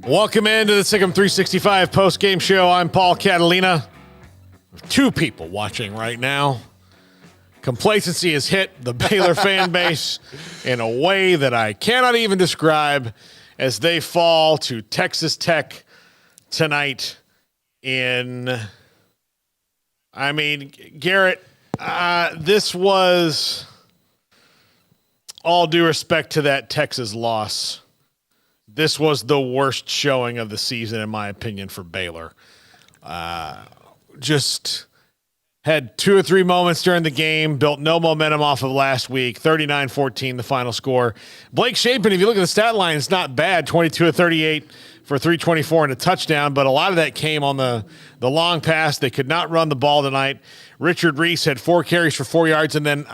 Welcome into the Sick'em 365 post-game show. I'm Paul Catalina. Two people watching right now. Complacency has hit the Baylor fan base in a way that I cannot even describe as they fall to Texas Tech tonight Garrett, this was, all due respect to that Texas loss, this was the worst showing of the season, in my opinion, for Baylor. Just had two or three moments during the game, built no momentum off of last week, 39-14 the final score. Blake Shapen, if you look at the stat line, it's not bad, 22 of 38 for 324 and a touchdown, but a lot of that came on the long pass. They could not run the ball tonight. Richard Reese had 4 carries for 4 yards, and then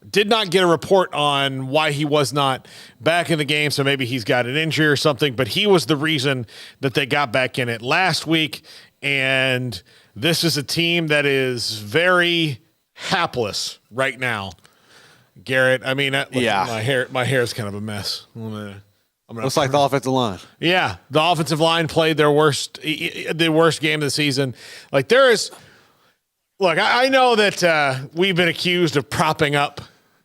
did not get a report on why he was not back in the game, so maybe he's got an injury or something, but he was the reason that they got back in it last week, and this is a team that is very hapless right now. Garrett, I mean, my hair is kind of a mess. Looks like the offensive line. Yeah, the offensive line played the worst game of the season. Like I know that we've been accused of propping up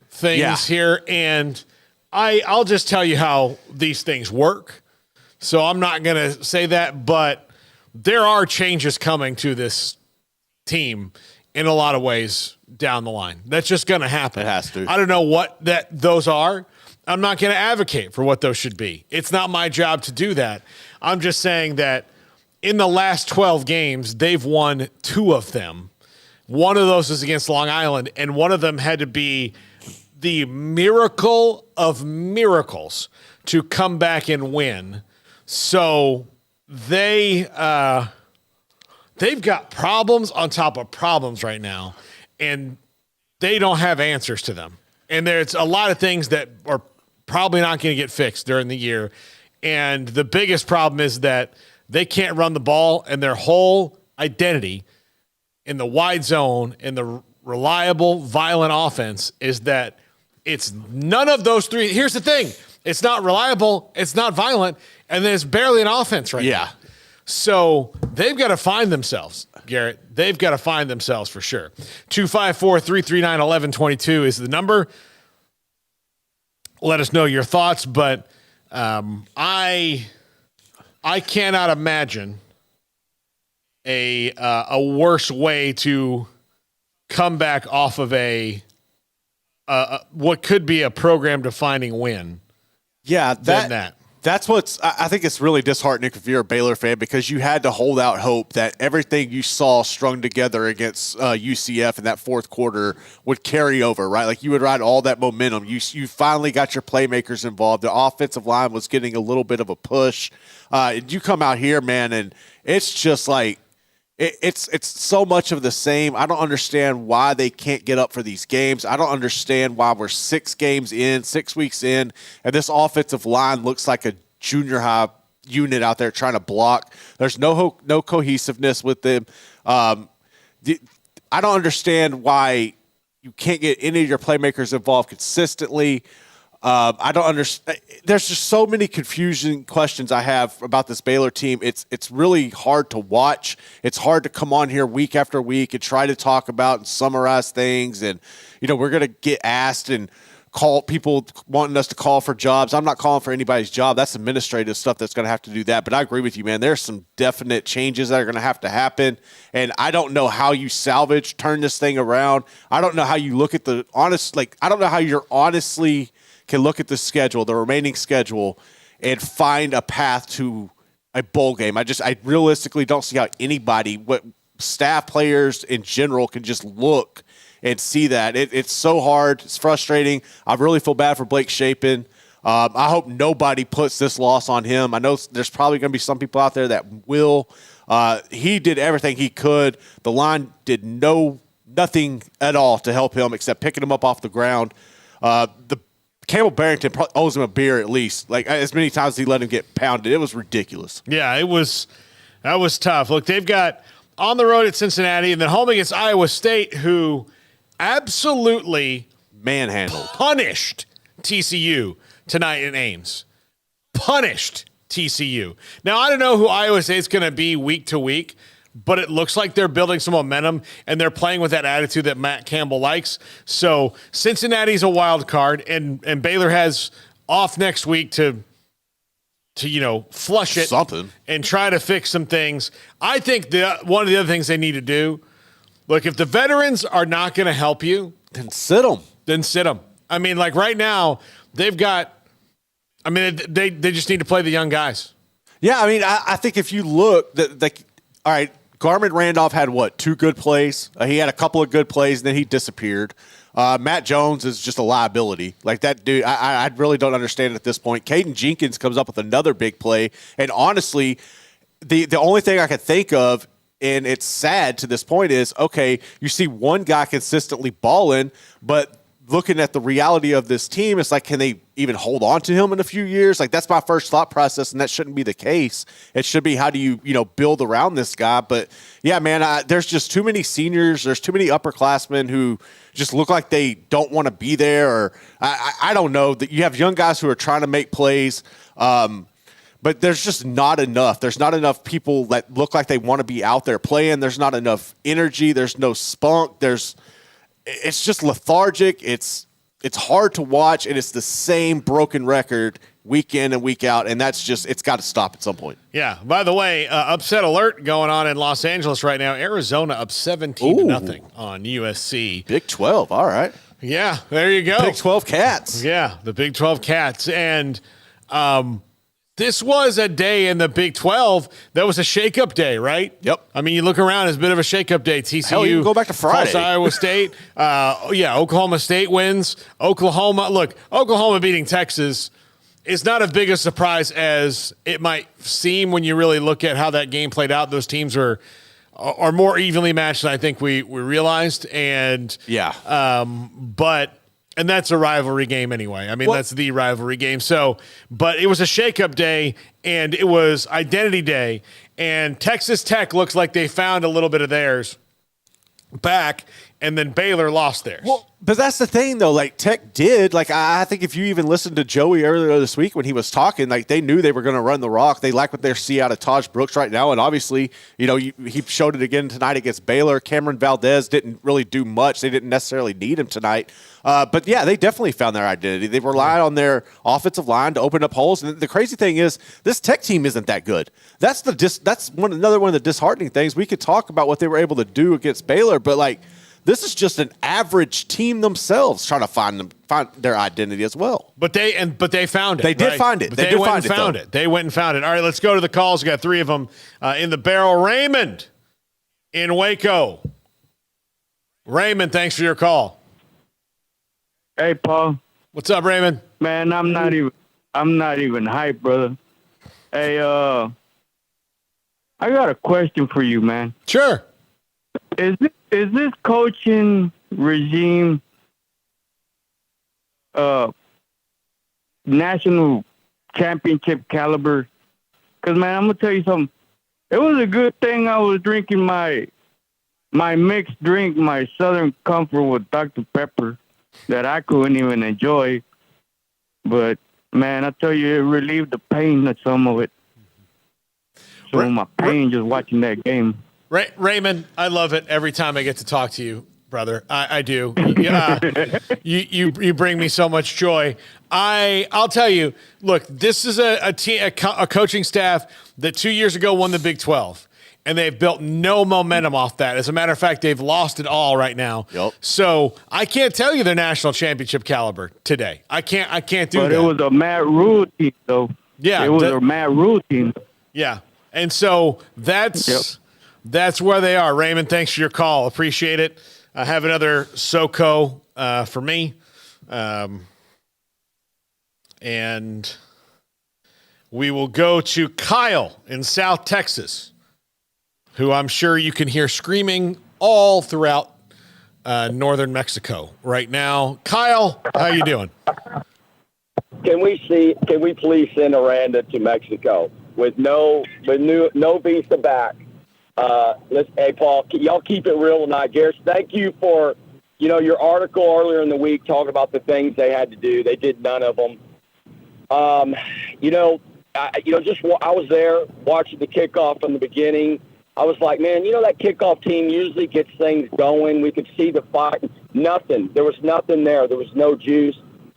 things here, and I'll just tell you how these things work. So I'm not going to say that, but there are changes coming to this team in a lot of ways down the line. That's just going to happen. It has to. I don't know what those are. I'm not going to advocate for what those should be. It's not my job to do that. I'm just saying that in the last 12 games, they've won 2 of them. One of those is against Long Island, and one of them had to be the miracle of miracles to come back and win. So they've got problems on top of problems right now, and they don't have answers to them. And there's a lot of things that are probably not going to get fixed during the year. And the biggest problem is that they can't run the ball, and their whole identity in the wide zone and the reliable, violent offense is that it's none of those three. Here's the thing. It's not reliable. It's not violent. And then it's barely an offense right now. So they've got to find themselves, Garrett. They've got to find themselves for sure. 254-339-1122 is the number. Let us know your thoughts, but I cannot imagine a worse way to come back off of what could be a program-defining win. Yeah, than that. That's I think it's really disheartening if you're a Baylor fan, because you had to hold out hope that everything you saw strung together against UCF in that fourth quarter would carry over, right? Like you would ride all that momentum. You finally got your playmakers involved. The offensive line was getting a little bit of a push. You come out here, man, and it's just like it's so much of the same. I don't understand why they can't get up for these games. I don't understand why we're 6 weeks in, and this offensive line looks like a junior high unit out there trying to block. There's no cohesiveness with them. I don't understand why you can't get any of your playmakers involved consistently. I don't understand. There's just so many confusing questions I have about this Baylor team. It's really hard to watch. It's hard to come on here week after week and try to talk about and summarize things. And, we're going to get asked and call people wanting us to call for jobs. I'm not calling for anybody's job. That's administrative stuff that's going to have to do that. But I agree with you, man. There's some definite changes that are going to have to happen. And I don't know how you turn this thing around. I don't know how you look at I don't know how you're honestly can look at the schedule, the remaining schedule, and find a path to a bowl game. I realistically don't see how anybody, staff players in general, can just look and see that. It's so hard. It's frustrating. I really feel bad for Blake Shapen. I hope nobody puts this loss on him. I know there's probably going to be some people out there that will. He did everything he could. The line did nothing at all to help him except picking him up off the ground. Campbell Barrington owes him a beer at least. Like, as many times as he let him get pounded. It was ridiculous. Yeah, that was tough. Look, they've got on the road at Cincinnati and then home against Iowa State, who absolutely manhandled, punished TCU tonight in Ames. Punished TCU. Now, I don't know who Iowa State's going to be week to week, but it looks like they're building some momentum, and they're playing with that attitude that Matt Campbell likes. So Cincinnati's a wild card, and Baylor has off next week to flush it and try to fix some things. I think one of the other things they need to do, look, if the veterans are not going to help you, then sit them. I mean, like right now, they've got – I mean, they just need to play the young guys. Yeah, I mean, I think if you look, all right, Garmin Randolph had, 2 good plays? He had a couple of good plays, and then he disappeared. Matt Jones is just a liability. Like that dude, I really don't understand it at this point. Caden Jenkins comes up with another big play, and honestly, the only thing I could think of, and it's sad to this point, is, okay, you see one guy consistently balling, but looking at the reality of this team, it's like, can they even hold on to him in a few years? Like, that's my first thought process, and that shouldn't be the case. It should be, how do you build around this guy? But, yeah, man, there's just too many seniors. There's too many upperclassmen who just look like they don't want to be there. Or I don't know. That you have young guys who are trying to make plays, but there's just not enough. There's not enough people that look like they want to be out there playing. There's not enough energy. There's no spunk. It's just lethargic. It's hard to watch, and it's the same broken record week in and week out, and that's just, it's got to stop at some point. Yeah. By the way, upset alert going on in Los Angeles right now. Arizona up 17-0 on USC. Big 12. All right. Yeah, there you go. Big 12 Cats. Yeah, the Big 12 Cats. And this was a day in the Big 12 that was a shakeup day, right? Yep. I mean, you look around, it's a bit of a shakeup day. TCU. Hell, you can go back to Friday. Falls Iowa State. Oklahoma State wins. Oklahoma beating Texas is not as big a surprise as it might seem when you really look at how that game played out. Those teams are more evenly matched than I think we realized. And and that's a rivalry game anyway. I mean, that's the rivalry game. So, but it was a shakeup day, and it was identity day, and Texas Tech looks like they found a little bit of theirs back, and then Baylor lost theirs. Well, but that's the thing, though. Like, Tech did. Like, I think if you even listened to Joey earlier this week when he was talking, like, they knew they were going to run the rock. They like what they see out of Taj Brooks right now, and obviously, he showed it again tonight against Baylor. Cameron Valdez didn't really do much. They didn't necessarily need him tonight. But, yeah, they definitely found their identity. They relied on their offensive line to open up holes. And the crazy thing is, this Tech team isn't that good. That's another one of the disheartening things. We could talk about what they were able to do against Baylor, but, like, this is just an average team themselves trying to find their identity as well. But they found it. They did find it. They went and found it. They went and found it. All right, let's go to the calls. We got 3 of them in the barrel. Raymond in Waco. Raymond, thanks for your call. Hey, Paul. What's up, Raymond? Man, I'm not even hyped, brother. Hey, I got a question for you, man. Sure. Is this coaching regime national championship caliber? Because, man, I'm going to tell you something. It was a good thing I was drinking my mixed drink, my Southern Comfort with Dr. Pepper, that I couldn't even enjoy. But, man, I tell you, it relieved the pain of some of it. So my pain just watching that game. Raymond, I love it every time I get to talk to you, brother. I do. You bring me so much joy. I'll tell you, look, this is a coaching staff that 2 years ago won the Big 12, and they've built no momentum off that. As a matter of fact, they've lost it all right now. Yep. So I can't tell you their national championship caliber today. I can't do that. But it was a Matt Rule team, though. Yeah. It was a Matt Rule team. Yeah. And so that's where they are. Raymond, thanks for your call. Appreciate it. I have another SoCo for me. And we will go to Kyle in South Texas, who I'm sure you can hear screaming all throughout northern Mexico right now. Kyle, how you doing? Can we please send Aranda to Mexico with no visa back? Hey, Paul, y'all keep it real tonight. Garrett, thank you for, your article earlier in the week talking about the things they had to do. They did none of them. I was there watching the kickoff from the beginning. I was like, man, that kickoff team usually gets things going. We could see the fight. Nothing. There was nothing there. There was no juice.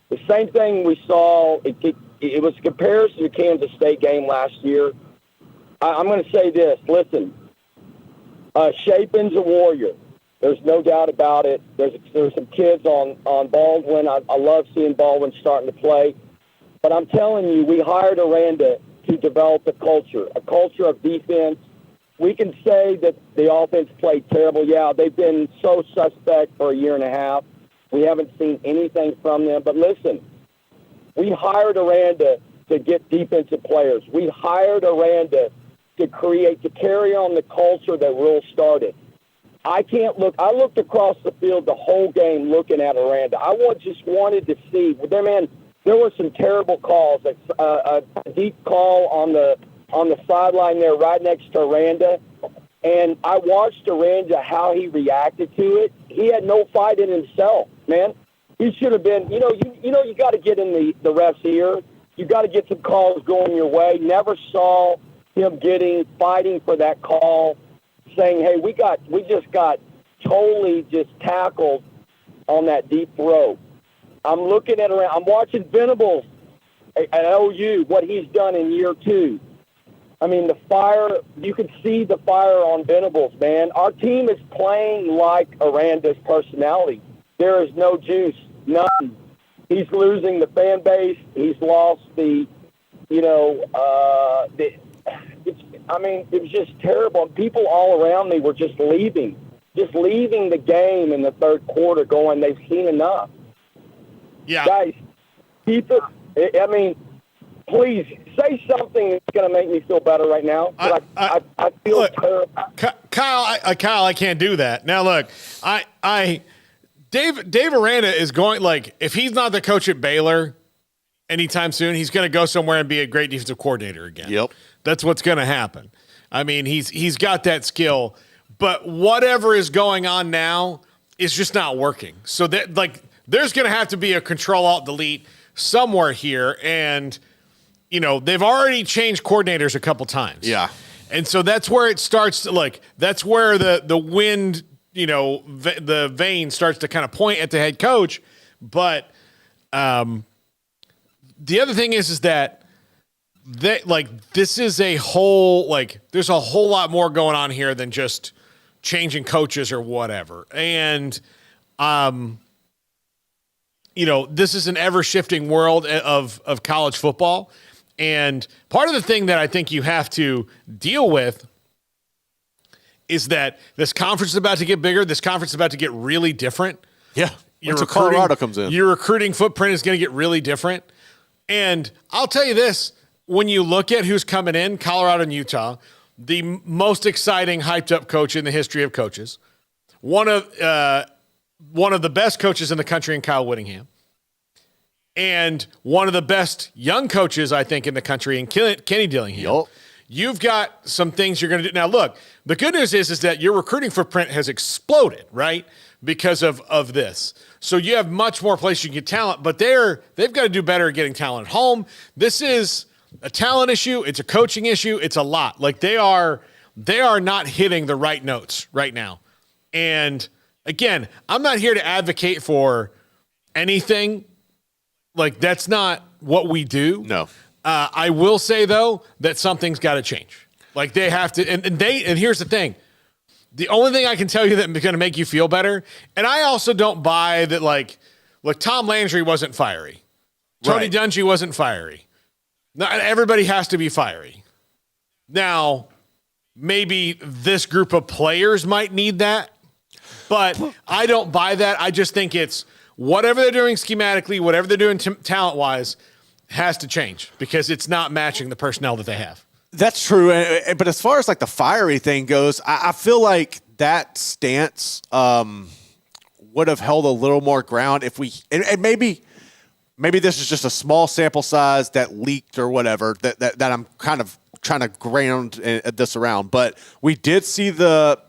The same thing we saw, it was compared to the Kansas State game last year. I'm going to say this. Listen, Chapin's a warrior. There's no doubt about it. There's some kids on Baldwin. I love seeing Baldwin starting to play. But I'm telling you, we hired Aranda to develop a culture of defense. We can say that the offense played terrible. Yeah, they've been so suspect for a year and a half. We haven't seen anything from them. But listen, we hired Aranda to get defensive players. We hired Aranda to carry on the culture that Rule started. I looked across the field the whole game looking at Aranda. just wanted to see. There were some terrible calls. A deep call on the sideline there right next to Aranda. And I watched Aranda, how he reacted to it. He had no fight in himself, man. He should have been, you got to get in the ref's ear. You got to get some calls going your way. Never saw him fighting for that call, saying, hey, we just got totally just tackled on that deep throw. I'm looking at around. I'm watching Venables at OU, what he's done in year 2. I mean, the fire, you can see the fire on Venables, man. Our team is playing like Aranda's personality. There is no juice, none. He's losing the fan base. He's lost it was just terrible. People all around me were just leaving the game in the third quarter going, they've seen enough. Yeah. Guys, keep it. Please say something that's going to make me feel better right now. I feel terrible. Kyle, I can't do that. Now, look, Dave Aranda is going, if he's not the coach at Baylor anytime soon, he's going to go somewhere and be a great defensive coordinator again. Yep. That's what's going to happen. I mean, he's got that skill, but whatever is going on now is just not working. So that there's going to have to be a Control-Alt-Delete somewhere here, and they've already changed coordinators a couple times. Yeah. And so that's where it starts to that's where the wind, the vein starts to kind of point at the head coach. But the other thing is that this is a whole, there's a whole lot more going on here than just changing coaches or whatever. And, this is an ever shifting world of college football. And part of the thing that I think you have to deal with is that this conference is about to get bigger. This conference is about to get really different. Yeah. Colorado comes in. Your recruiting footprint is going to get really different. And I'll tell you this, when you look at who's coming in, Colorado and Utah, the most exciting, hyped up coach in the history of coaches, one of the best coaches in the country in Kyle Whittingham, and one of the best young coaches, I think, in the country in Kenny Dillingham. Yep. You've got some things you're going to do. Now, look, the good news is that your recruiting footprint has exploded, right, because of this. So you have much more places you can get talent, but they've got to do better at getting talent home. This is a talent issue. It's a coaching issue. It's a lot. They are not hitting the right notes right now. And again, I'm not here to advocate for anything. That's not what we do. No. I will say though that something's got to change. They have to, and here's the thing. The only thing I can tell you that's going to make you feel better, and I also don't buy that. Tom Landry wasn't fiery. Tony Dungy wasn't fiery. Not everybody has to be fiery. Now, maybe this group of players might need that, but I don't buy that. I just think it's whatever they're doing schematically, whatever they're doing talent-wise has to change because it's not matching the personnel that they have. That's true. But as far as the fiery thing goes, I feel like that stance would have held a little more ground if we – and maybe this is just a small sample size that leaked or whatever that I'm kind of trying to ground this around. But we did see the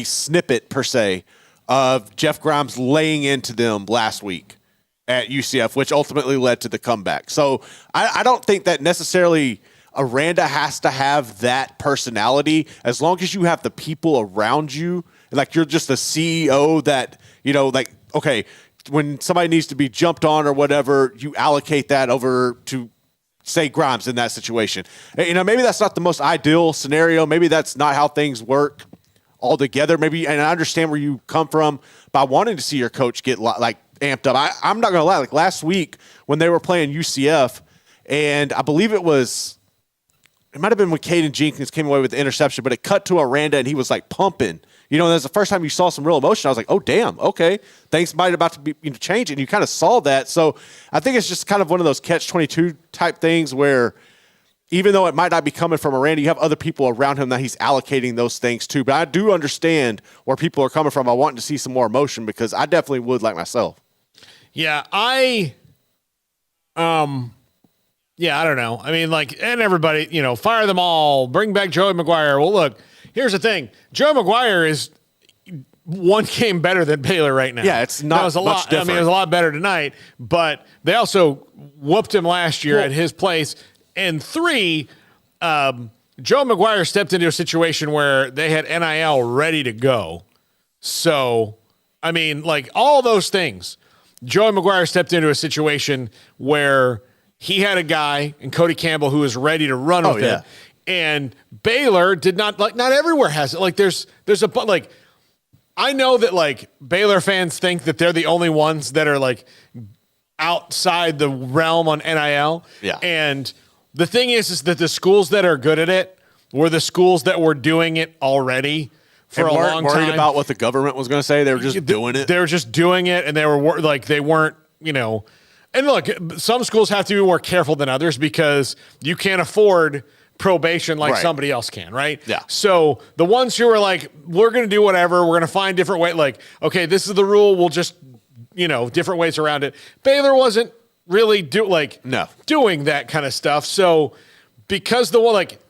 snippet, per se, of Jeff Grimes laying into them last week at UCF, which ultimately led to the comeback. So I don't think that necessarily Aranda has to have that personality. As long as you have the people around you, like you're just a CEO that, like, okay, when somebody needs to be jumped on or whatever, you allocate that over to, say, Grimes in that situation. Maybe that's not the most ideal scenario. Maybe that's not how things work altogether. Maybe, and I understand where you come from by wanting to see your coach get like amped up. I'm not going to lie. Like last week when they were playing UCF, and I believe it might have been when Caden Jenkins came away with the interception, but it cut to Aranda and he was like pumping. That's the first time you saw some real emotion. I was like, oh, damn, okay. Things might about to be change, and you kind of saw that. So I think it's just kind of one of those catch-22 type things where even though it might not be coming from Aranda, you have other people around him that he's allocating those things to. But I do understand where people are coming from. I want to see some more emotion because I definitely would like myself. Yeah, I don't know. I mean, and everybody, fire them all, bring back Joey McGuire. Well, look, here's the thing. Joey McGuire is one game better than Baylor right now. Yeah, it's not much different. I mean, it was a lot better tonight, but they also whooped him last year at his place. And 3, Joe McGuire stepped into a situation where they had NIL ready to go. So, I mean, all those things. Joey McGuire stepped into a situation where he had a guy in Cody Campbell who was ready to run with it. And Baylor did not, not everywhere has it. There's I know that Baylor fans think that they're the only ones that are outside the realm on NIL. Yeah. And the thing is that the schools that are good at it were the schools that were doing it already for a long time. Worried about what the government was going to say. They were just doing it. They were just doing it, and they were they weren't, And look, some schools have to be more careful than others because you can't afford probation like somebody else can, right? Yeah. So the ones who are we're going to do whatever, we're going to find different ways. Okay, this is the rule. We'll just, different ways around it. Baylor wasn't really doing that kind of stuff. So because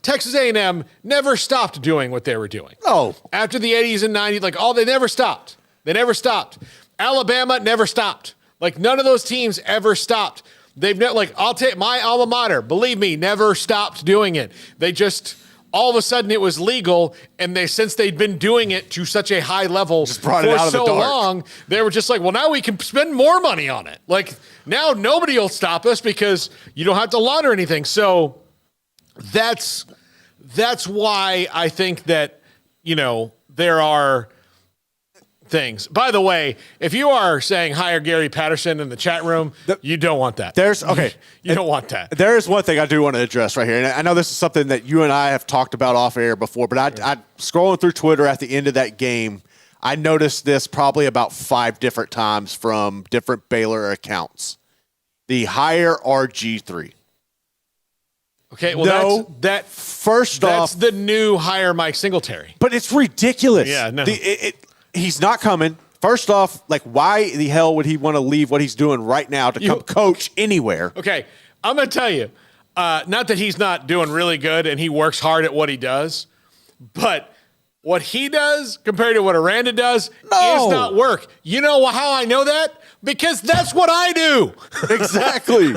Texas A&M never stopped doing what they were doing. Oh, after the 80s and 90s, they never stopped. They never stopped. Alabama never stopped. None of those teams ever stopped. They've never, I'll take my alma mater, believe me, never stopped doing it. They just, all of a sudden it was legal, and since they'd been doing it to such a high level for so long, they were just well, now we can spend more money on it. Now nobody will stop us because you don't have to launder anything. So that's why I think that, there are things. By the way, if you are saying hire Gary Patterson in the chat room, you don't want that. You don't want that. There is one thing I do want to address right here, and I know this is something that you and I have talked about off air before, but I scrolling through Twitter at the end of that game, I noticed this probably about 5 different times from different Baylor accounts. The hire RG3. Okay, well, that's the new hire Mike Singletary. But it's ridiculous. Yeah, no. He's not coming. First off, why the hell would he want to leave what he's doing right now to come coach anywhere? Okay, I'm going to tell you, not that he's not doing really good and he works hard at what he does, but what he does compared to what Aranda does is not work. You know how I know that? Because that's what I do. Exactly.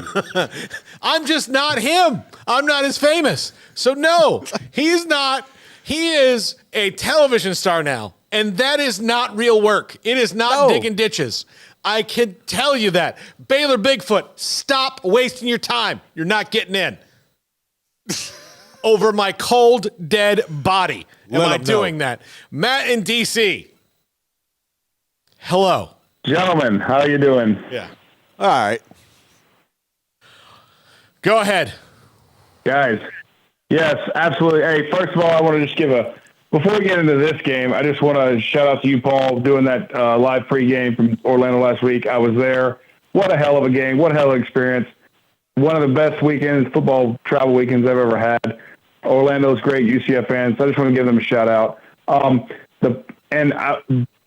I'm just not him. I'm not as famous. So no, he's not. He is a television star now. And that is not real work. It is not digging ditches. I can tell you that. Baylor Bigfoot, stop wasting your time. You're not getting in. Over my cold, dead body. Am I doing that? Matt in D.C. Hello. Gentlemen, how you doing? Yeah. All right. Go ahead. Guys. Yes, absolutely. Hey, first of all, I want to just before we get into this game, I just want to shout out to you, Paul, doing that live pregame from Orlando last week. I was there. What a hell of a game. What a hell of an experience. One of the best weekends, football travel weekends I've ever had. Orlando's great, UCF fans. So I just want to give them a shout out.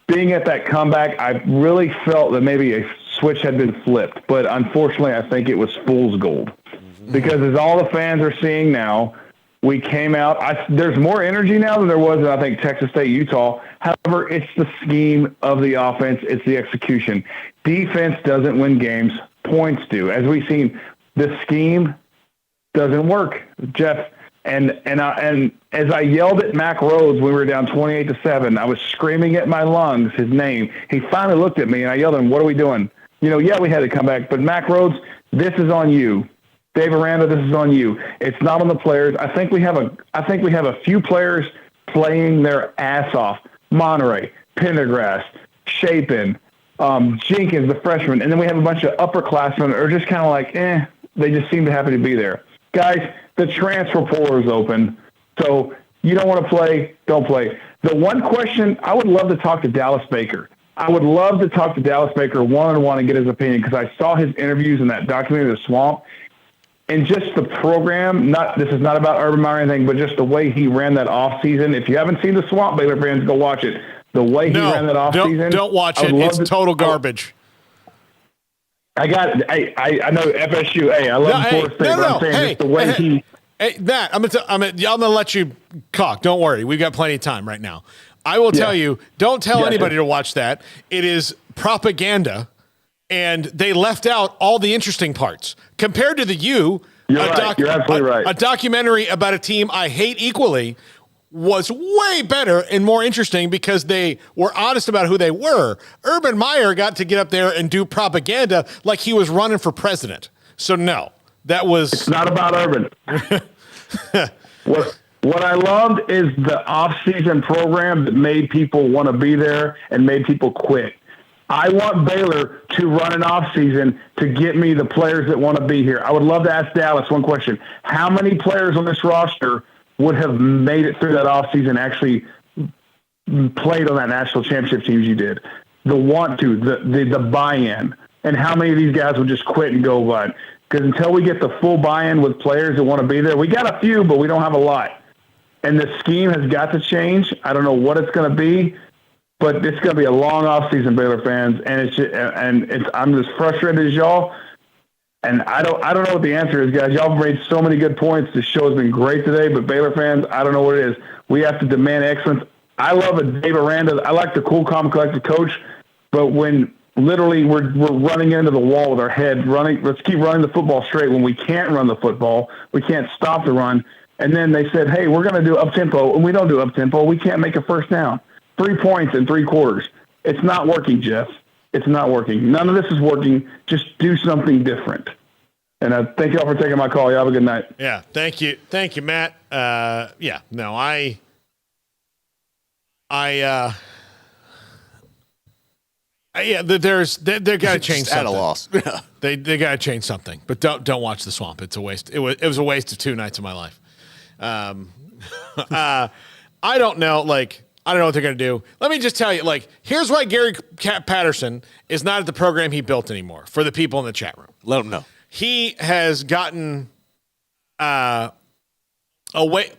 Being at that comeback, I really felt that maybe a switch had been flipped. But unfortunately, I think it was fool's gold. Because as all the fans are seeing now, we came out. There's more energy now than there was in, I think, Texas State, Utah. However, it's the scheme of the offense. It's the execution. Defense doesn't win games. Points do. As we've seen, the scheme Doesn't work, Jeff. And as I yelled at Mac Rhodes when we were down 28-7, I was screaming at my lungs his name. He finally looked at me, and I yelled at him, "What are we doing?" Yeah, we had to come back, but Mac Rhodes, this is on you. Dave Aranda, this is on you. It's not on the players. I think we have a few players playing their ass off. Monterey, Pendergrass, Chapin, Jenkins, the freshman, and then we have a bunch of upperclassmen that are just kind of like, they just seem to happen to be there. Guys, the transfer portal is open, so you don't want to play, don't play. The one question, I would love to talk to Dallas Baker. I would love to talk to Dallas Baker one-on-one and get his opinion, because I saw his interviews in that documentary, The Swamp, and just the program. This is not about Urban Meyer or anything, but just the way he ran that off season. If you haven't seen The Swamp, Baylor fans, go watch it. The way he ran that off season. Don't watch it. It's total garbage. I got it. I know FSU. Hey, I love Florida State, but I'm saying just the way he. Hey, Matt, I'm gonna let you talk. Don't worry, we've got plenty of time right now. I will tell you, don't tell anybody to watch that. It is propaganda, and they left out all the interesting parts. Compared to the U, you're absolutely right. A documentary about a team I hate equally was way better and more interesting because they were honest about who they were. Urban Meyer got to get up there and do propaganda like he was running for president. So no, that was... It's not about Urban. What I loved is the off-season program that made people want to be there and made people quit. I want Baylor to run an off-season to get me the players that want to be here. I would love to ask Dallas one question. How many players on this roster would have made it through that offseason, actually played on that national championship teams you did? The want to, the buy-in. And how many of these guys would just quit and go run? Because until we get the full buy-in with players that want to be there, we got a few, but we don't have a lot. And the scheme has got to change. I don't know what it's going to be, but it's going to be a long offseason, Baylor fans. And I'm as frustrated as y'all. And I don't know what the answer is, guys. Y'all have made so many good points. The show has been great today, but Baylor fans, I don't know what it is. We have to demand excellence. I love it, Dave Aranda. I like the cool, calm, collected coach, but when literally we're running into the wall with our head, let's keep running the football straight when we can't run the football. We can't stop the run. And then they said, hey, we're going to do up-tempo, and we don't do up-tempo. We can't make a first down. 3 points in 3 quarters. It's not working, Jeff. It's not working. None of this is working. Just do something different. And thank you all for taking my call. You have a good night. Yeah, thank you. Thank you, Matt. They got to change something. At a loss. they got to change something. But don't watch The Swamp. It's a waste. It was a waste of 2 nights of my life. I don't know. I don't know what they're going to do. Let me just tell you, here's why Gary Patterson is not at the program he built anymore, for the people in the chat room. Let them know. He has gotten away.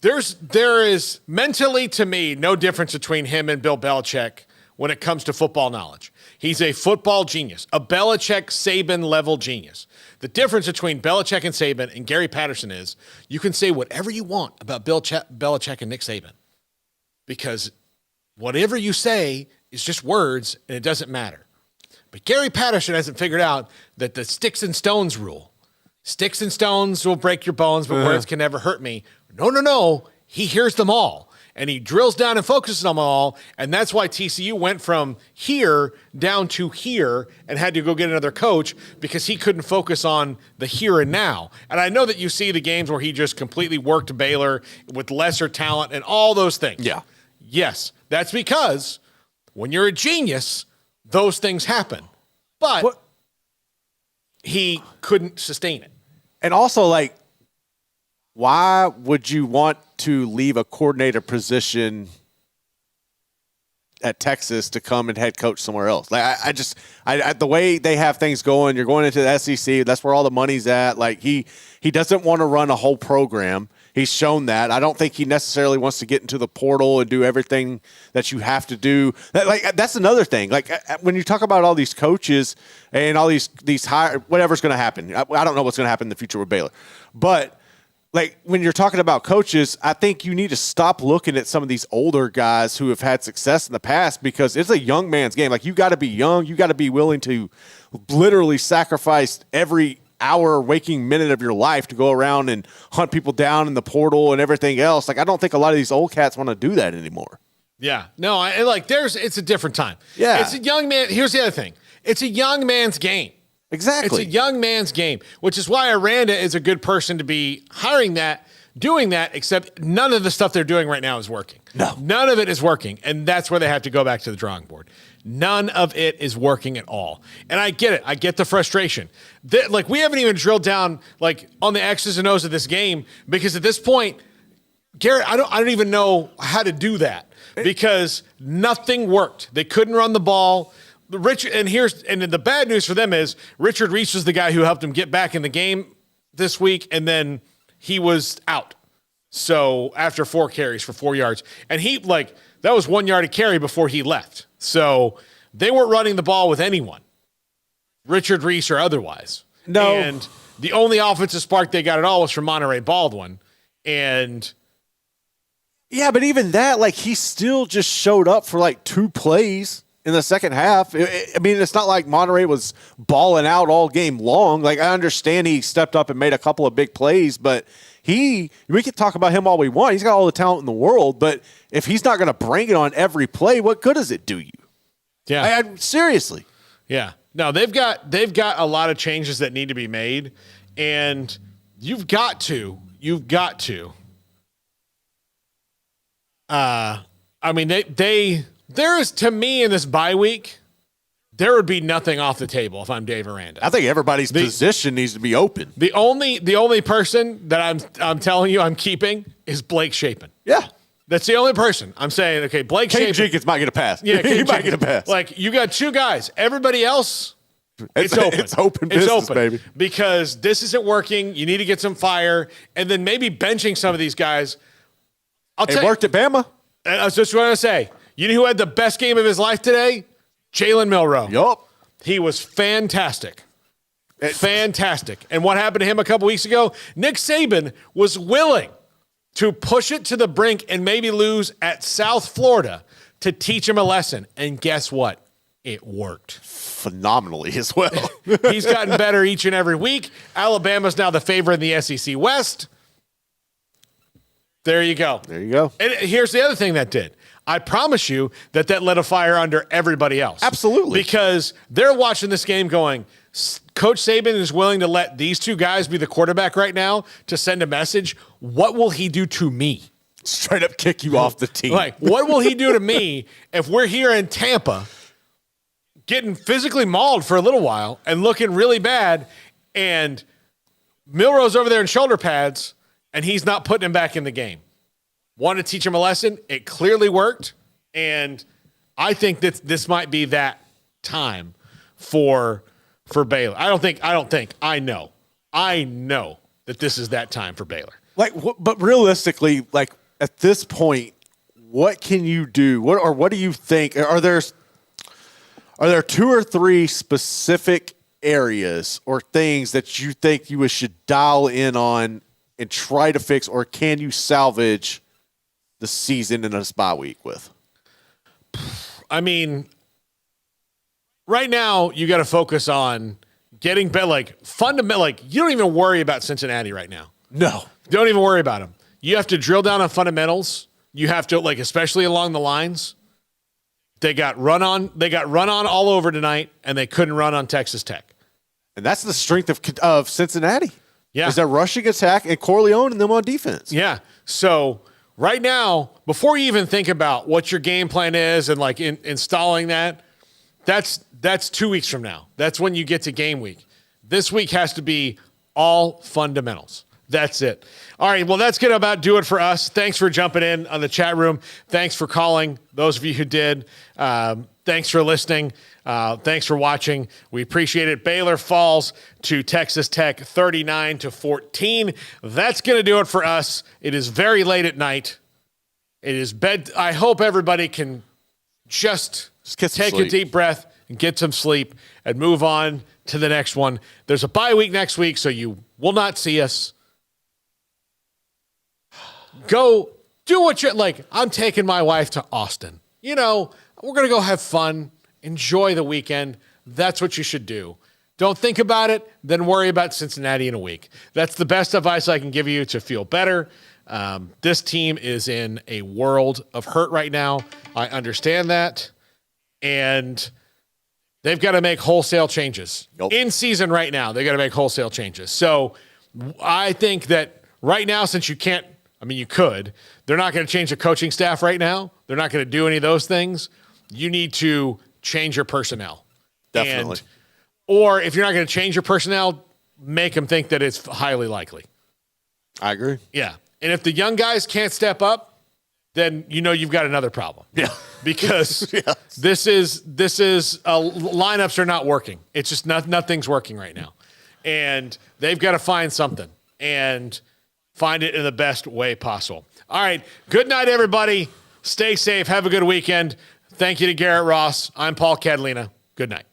There is mentally, to me, no difference between him and Bill Belichick when it comes to football knowledge. He's a football genius, a Belichick-Saban level genius. The difference between Belichick and Saban and Gary Patterson is you can say whatever you want about Belichick and Nick Saban, because whatever you say is just words and it doesn't matter. But Gary Patterson hasn't figured out that the sticks and stones rule. Sticks and stones will break your bones, but words can never hurt me. No. He hears them all, and he drills down and focuses on them all, and that's why TCU went from here down to here and had to go get another coach, because he couldn't focus on the here and now. And I know that you see the games where he just completely worked Baylor with lesser talent and all those things. Yeah. Yes, that's because when you're a genius, those things happen. But he couldn't sustain it. And also, why would you want to leave a coordinator position at Texas to come and head coach somewhere else? The way they have things going, you're going into the SEC, that's where all the money's at. He doesn't want to run a whole program. He's shown that. I don't think he necessarily wants to get into the portal and do everything that you have to do. That's another thing. When you talk about all these coaches and all these high, whatever's going to happen, I don't know what's going to happen in the future with Baylor. But when you're talking about coaches, I think you need to stop looking at some of these older guys who have had success in the past, because it's a young man's game. You got to be young. You got to be willing to literally sacrifice every hour waking minute of your life to go around and hunt people down in the portal and everything else. Like, I don't think a lot of these old cats want to do that anymore. Yeah. No, it's a different time. Yeah. It's a young man. Here's the other thing. It's a young man's game. Exactly. It's a young man's game, which is why Aranda is a good person to be doing that, except none of the stuff they're doing right now is working. No. None of it is working, and that's where they have to go back to the drawing board. None of it is working at all. And I get it. I get the frustration. We haven't even drilled down, on the X's and O's of this game, because at this point, Garrett, I don't even know how to do that because nothing worked. They couldn't run the ball. And the bad news for them is Richard Reese was the guy who helped him get back in the game this week, and then he was out. So after 4 carries for 4 yards, and that was 1 yard a carry before he left. So they weren't running the ball with anyone, Richard Reese or otherwise. No. And the only offensive spark they got at all was from Monterey Baldwin. And yeah, but even that, he still just showed up for 2 plays in the second half. It's not like Monterey was balling out all game long. I understand he stepped up and made a couple of big plays, but we can talk about him all we want. He's got all the talent in the world, but if he's not going to bring it on every play, what good does it do you? Yeah. Seriously. Yeah. No, they've got a lot of changes that need to be made, and you've got to. There is, to me, in this bye week, there would be nothing off the table if I'm Dave Aranda. I think everybody's position needs to be open. The only person that I'm telling you I'm keeping is Blake Shapen. Yeah. That's the only person. I'm saying, okay, Blake Shapen. Jenkins might get a pass. Yeah, he might get a pass. You got 2 guys. Everybody else, it's open. It's open business, baby. Because this isn't working. You need to get some fire. And then maybe benching some of these guys. It worked at Bama. I was just going to say, you know who had the best game of his life today? Jalen Milroe. Yup. He was fantastic. Fantastic. And what happened to him a couple weeks ago? Nick Saban was willing to push it to the brink and maybe lose at South Florida to teach him a lesson. And guess what? It worked. Phenomenally as well. He's gotten better each and every week. Alabama's now the favorite in the SEC West. There you go. There you go. And here's the other thing that did. I promise you that lit a fire under everybody else. Absolutely. Because they're watching this game going, Coach Saban is willing to let these 2 guys be the quarterback right now to send a message. What will he do to me? Straight up kick you off the team. What will he do to me if we're here in Tampa getting physically mauled for a little while and looking really bad, and Milroe's over there in shoulder pads and he's not putting him back in the game? Want to teach him a lesson. It clearly worked. And I think that this might be that time for Baylor. I know that this is that time for Baylor. But realistically, at this point, what can you do? What do you think? Are there 2 or 3 specific areas or things that you think you should dial in on and try to fix, or can you salvage the season in a bye week with? Right now you got to focus on getting better, fundamental. You don't even worry about Cincinnati right now. No, don't even worry about them. You have to drill down on fundamentals. You have to, especially along the lines. They got run on all over tonight, and they couldn't run on Texas Tech. And that's the strength of Cincinnati. Yeah, is their rushing attack and Corleone and them on defense. Yeah, so. Right now, before you even think about what your game plan is and installing that's 2 weeks from now. That's when you get to game week. This week has to be all fundamentals. That's it. All right, well, that's going to about do it for us. Thanks for jumping in on the chat room. Thanks for calling, those of you who did. Thanks for listening. Thanks for watching. We appreciate it. Baylor falls to Texas Tech 39-14. That's going to do it for us. It is very late at night. It is bed. I hope everybody can just take a deep breath and get some sleep and move on to the next one. There's a bye week next week, so you will not see us. Go do what you're I'm taking my wife to Austin. We're going to go have fun. Enjoy the weekend. That's what you should do. don't think about it, then worry about Cincinnati in a week. That's the best advice I can give you to feel better. This team is in a world of hurt right now. I understand that. And they've got to make wholesale changes. In season right now, they've got to make wholesale changes. So I think that right now, since you can't, you could, they're not going to change the coaching staff right now. They're not going to do any of those things. You need to change your personnel. Definitely. Or if you're not going to change your personnel, make them think that it's highly likely. I agree. Yeah. And if the young guys can't step up, then you've got another problem. Yeah. Because this is lineups are not working. It's just nothing's working right now. And they've got to find something and find it in the best way possible. All right. Good night, everybody. Stay safe. Have a good weekend. Thank you to Garrett Ross. I'm Paul Catalina. Good night.